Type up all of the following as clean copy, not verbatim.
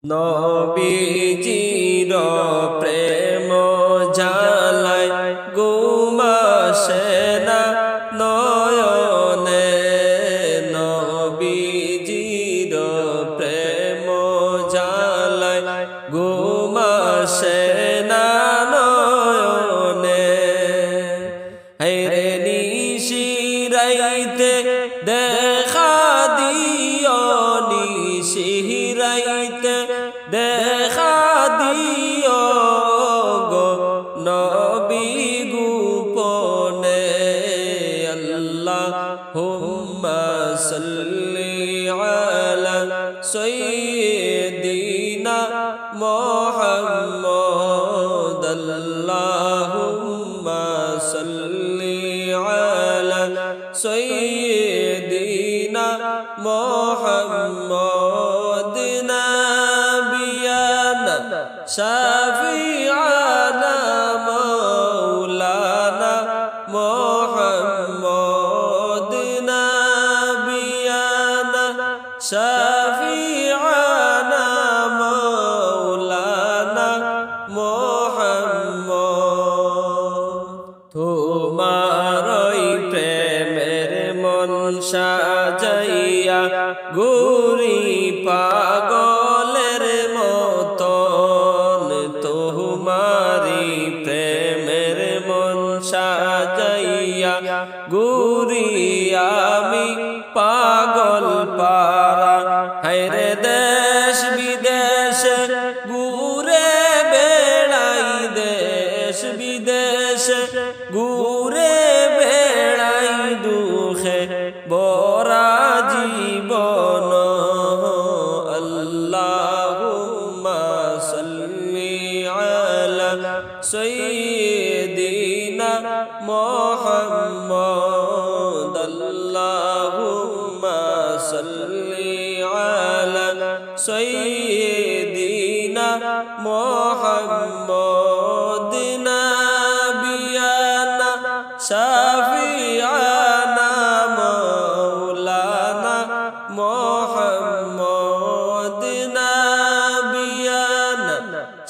নবীজির প্রেম জ্বালায় ঘুম আসে না নয়নে। নবীজির প্রেম জ্বালায় ঘুম আসে না নয়নে। হায়রে নিশিরাইতে দেখা দিও, নিশিরাইতে দেখা দিও গো নবী গোপনে। আল্লাহুম্মা সাল্লি আলা সাইয়্যিদিনা মুহাম্মদ। আল্লাহুম্মা সাল্লি আলা সাইয়্যিদিনা মুহাম্মদ। নাবিয়ানা শাফিআনা মাওলানা মুহাম্মদ। নাবিয়ানা শাফিআনা মাওলানা মুহাম্মদ। তোমারই প্রেমের মন সাজাইয়া ঘুরি পাগলের মতন। তোমারি প্রেমের মন সাজাইয়া ঘুরি আমি পাগল পারা। হায়রে দেশ বিদেশে ঘুরে বেড়াই, দেশ বিদেশে ঘুরে বেড়াই দুঃখে বরা জীবন। আল্লাহুম্মা সাল্লি আলা সাইয়্যিদিনা মুহাম্মদ। আল্লাহুম্মা সাল্লি আলা সাইয়্যিদিনা মুহাম্মদ। নাবিয়ানা শাফিআনা মাওলানা মুহাম্মদ। নাবিয়ানা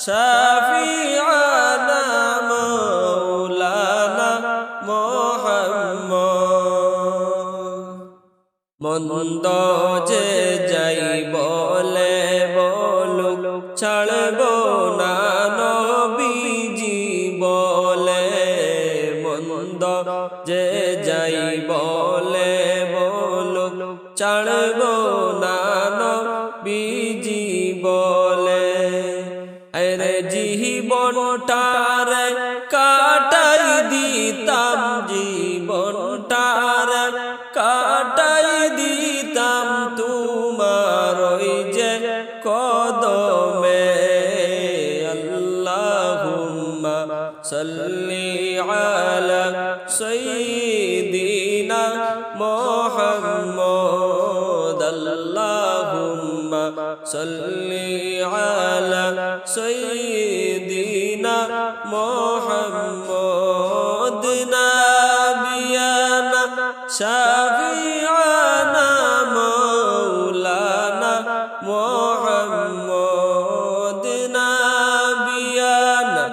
শাফিআনা মাওলানা মুহাম্মদ। মন্দ যে যাই বলে বলুক ছাড়ব না নবীজি বলে। মন্দ যে যাই বলে বলুক ছাড়ব না নবীজি বলে। আরে জীবনটারে কাটাই দিতাম, জীবনটারে কাটাই দিতাম তোমার ওই যে কদমে। আল্লাহুম্মা সাল্লি আলা সাইয়্যিদিনা মুহাম্মদ। আল্লাহুম্মা সাল্লি আলা সাইয়্যিদিনা মুহাম্মদ। নাবিয়ানা শাফিআনা মাওলানা মুহাম্মদ। নাবিয়ানা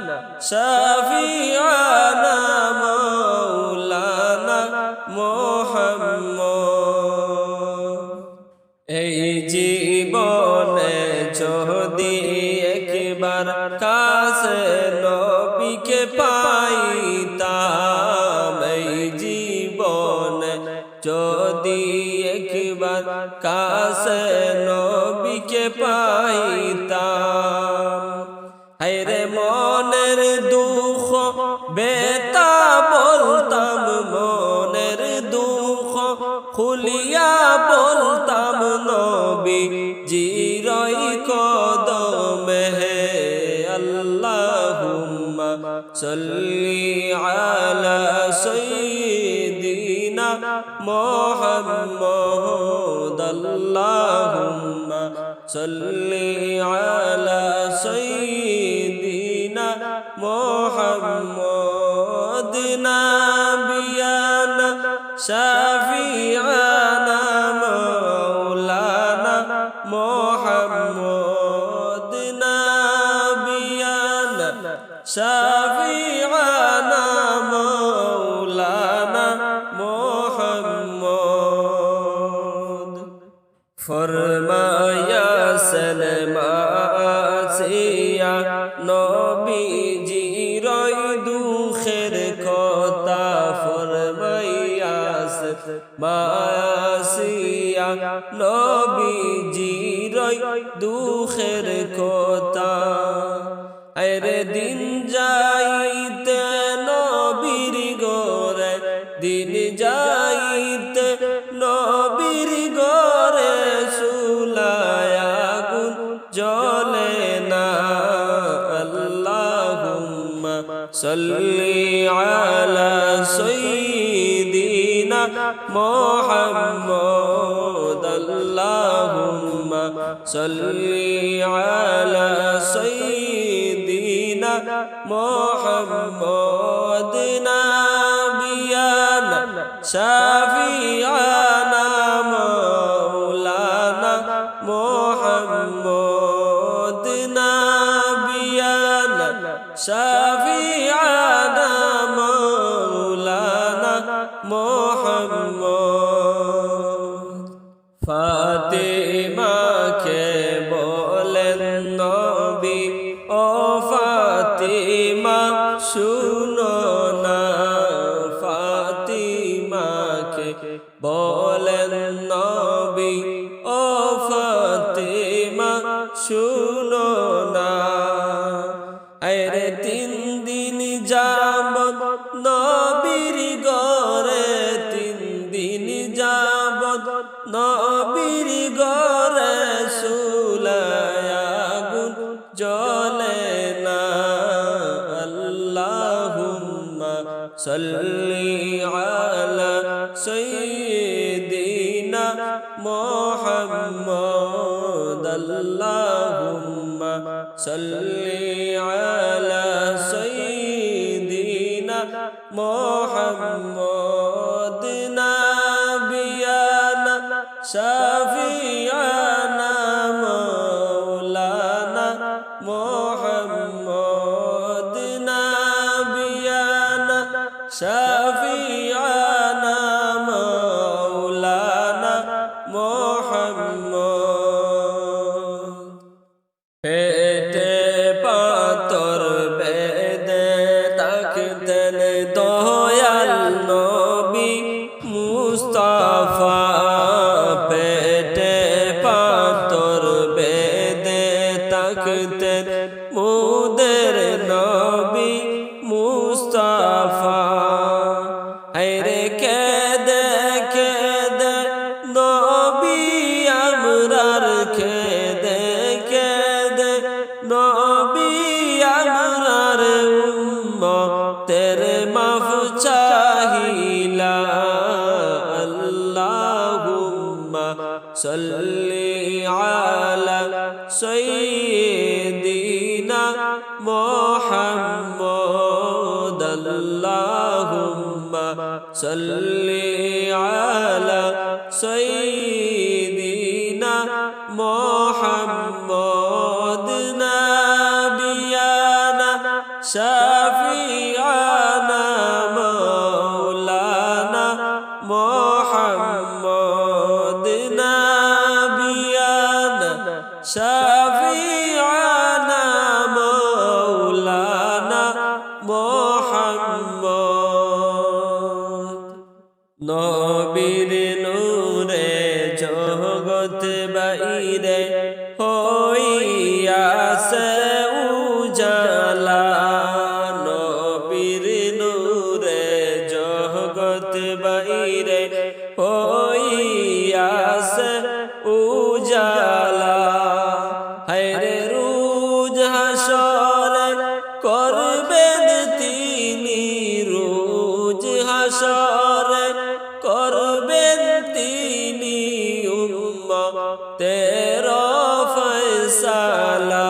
শাফিআনা মাওলানা মুহাম্মদ। এই জীবনে যদি একবার কাছে নবীকে পাইতাম, এই জীবনে যদি একবার কাছে নবীকে পাইতাম। হায়রে মনের দুঃখ বেতা বলতাম, মনের দুঃখ খুলিয়া বলতাম নবীজিরই কদমে। আল্লাহুম্মা সাল্লি আলা সাইয়্যিদিনা মুহাম্মদ। আল্লাহুম্মা সাল্লি আলা সাইয়্যিদিনা মুহাম্মদ। নাবিয়ানা শাফিআনা মাওলানা মুহাম্মদ। শাফিআনা মাওলানা মুহাম্মদ ফরমায়াছেন মাসিয়া নবীজির দুঃখের কথা ফরমায়াছেন মাসিয়া নবীজির দুঃখের কথা আরে দিন যাইতে নবীর ঘরে দিন যাইতে নবীর ঘরে সুলায়া আগুন জ্বলে না আল্লাহুম্মা সাল্লি আলা সাইয়্যিদিনা মুহাম্মদ আল্লাহুম্মা সাল্লি আলা সাইয়্যিদিনা মুহাম্মদ নাবিয়ানা শাফিআনা মাওলানা মুহাম্মদ নাবিয়ানা শাফিআনা মাওলানা মুহাম্মদ ফাতিমাকে বলেন নবী ও ফাতিমা শুনো না ফাতিমাকে বলেন নবী ও ফাতিমা শুনো না আরে তিন দিন যাবত নবীর ঘরে তিন দিন যাবত নবীর ঘরে সুলায়া আগুন জ্বলে না আল্লাহুম্মা সাল্লি আলা সাইয়্যিদিনা মুহাম্মদ আল্লাহুম্মা সাল্লি আলা সাইয়্যিদিনা মুহাম্মদ নাবিয়ানা শাফিআনা মাওলানা মুহাম্মদ নাবিয়ানা শাফিআনা মাওলানা মুহাম্মদ পেটে পাথর বেঁধে থাকতেন দয়াল নবী মুস্তাফা পেটে পাথর বেঁধে থাকতেন মুদের নবী মুস্তাফা আরে কেদে কেদে নবী আমরার কেদে কেদে নবী আমরার উম্মতের মাফ চাহিলা আল্লাহুম্মা সাল্লি আলা সাইয়্যিদিনা মুহাম্মদ আল্লাহুম্মা সাল্লি আলা সাইয়্যিদিনা মুহাম্মদ নাবিয়ানা শাফিআনা মাওলানা মুহাম্মদ নাবিয়ানা শাফিআনা মাওলানা মুহাম্মদ নবীর নূরে জগৎ বাইরে হইয়াছে উজালা নবীর নূরে জগৎ বাইরে হইয়াছে উজালা হায়রে রোজ হাসরে করবেন তিনি রোজ হাসরে করবেন তিনি উম্মতের ফয়সালা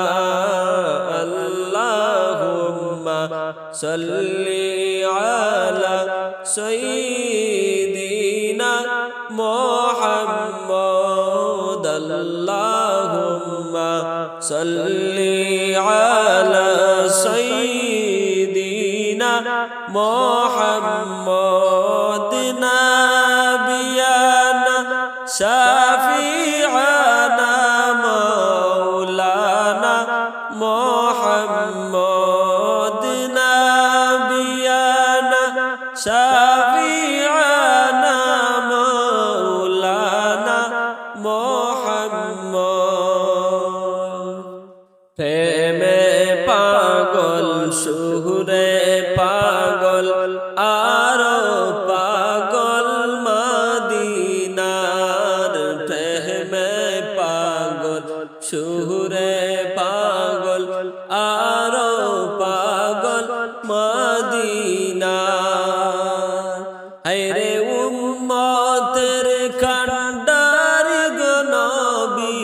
আল্লাহুম্মা সাল্লি আলা সাইয়্যিদিনা মুহাম্মদ আল্লাহুম্মা সাল্লি আলা সাইয়্যিদিনা মোহাম্মদ নাবিয়ানা শাফিআনা মাওলানা মোহাম্মদ নাবিয়ানা শাফিআনা মাওলানা মোহাম্মদ প্রেমে পাগল সুরে পাগল আরো পাগল মদিনার প্রেমে পাগল সুরে পাগল আরো পাগল মদিনার হায়রে উম্মতের কান্ডারি গো নবী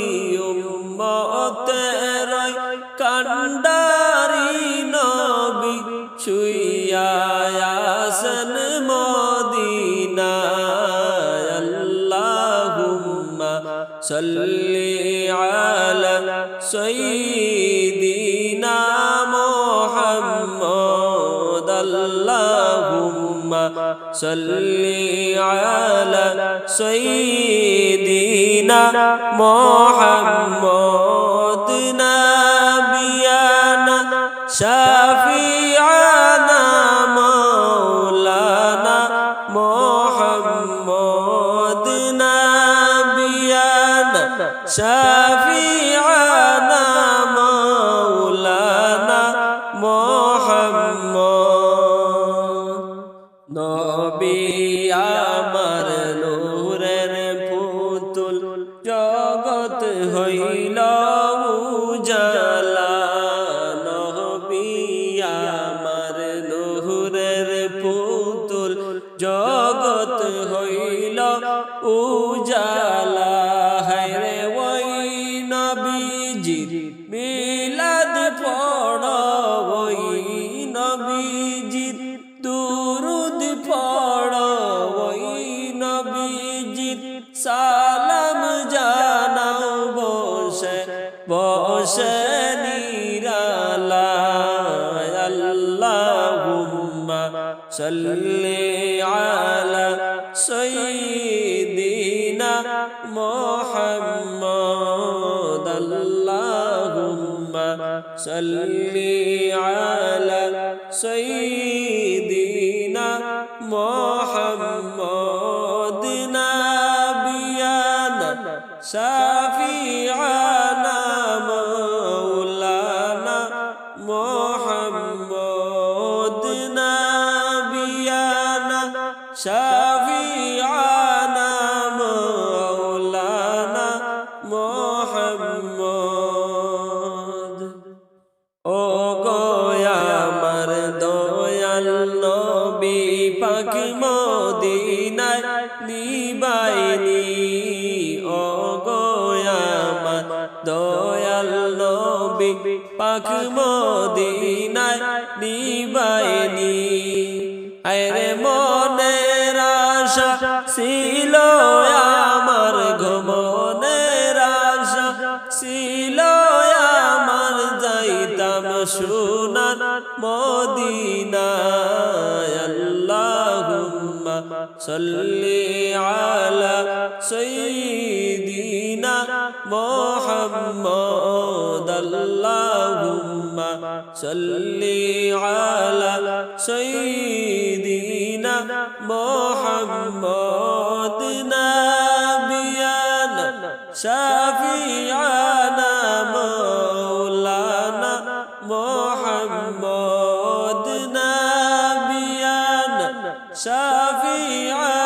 উম্মতের কান্ডারি নবী শুইয়া আছেন মদিনায় আল্লাহুম্মা সাল্লি আলা সাইয়্যিদিনা মুহাম্মদ আল্লাহুম্মা সাল্লি আলা সাইয়্যিদিনা মুহাম্মদ নাবিয়ানা শাফিআনা মাওলানা মুহাম্মদ নাবিয়ানা শাফিআনা মাওলানা মুহাম্মদ নবী আমার নূরের পুতুল জগৎ হইল উজালা নবী আমার নূরের পুতুল জগৎ হইল উজালা হায়রে ওই নবীজির মিলাদ পড়ো ওই নবীজির দুরুদ পড়ো ওই নবীজির সালাম জানাও বসে বসে নিরালায় আল্লাহুম্মা সাল্লি আলা সাইয়্যিদিনা মুহাম্মদ আল্লাহুম্মা সাল্লি আলা সাইয়্যিদিনা মুহাম্মদ নাবিয়ানা শাফিআনা মাওলানা মুহাম্মদ নাবিয়ানা শাফিআনা মাওলানা মুহাম্মদ ও গো আমার দয়াল নবী পাক মদিনায় নিবাইনি ও গো আমার দয়াল নবী পাক মদিনায় নিবাইনি আরে মনের আশা ছিল আমার ঘুমনের আশা ছিল আমার যাইতাম সোনার মদিনায় আল্লাহুম্মা সাল্লি আলা সাইয়্যিদিনা মুহাম্মদ আল্লাহুম্মা সাল্লি আলা সাইয়্যিদিনা মুহাম্মদ নাবিয়ানা শাফিআনা মাওলানা মুহাম্মদ নাবিয়ানা শাফিআনা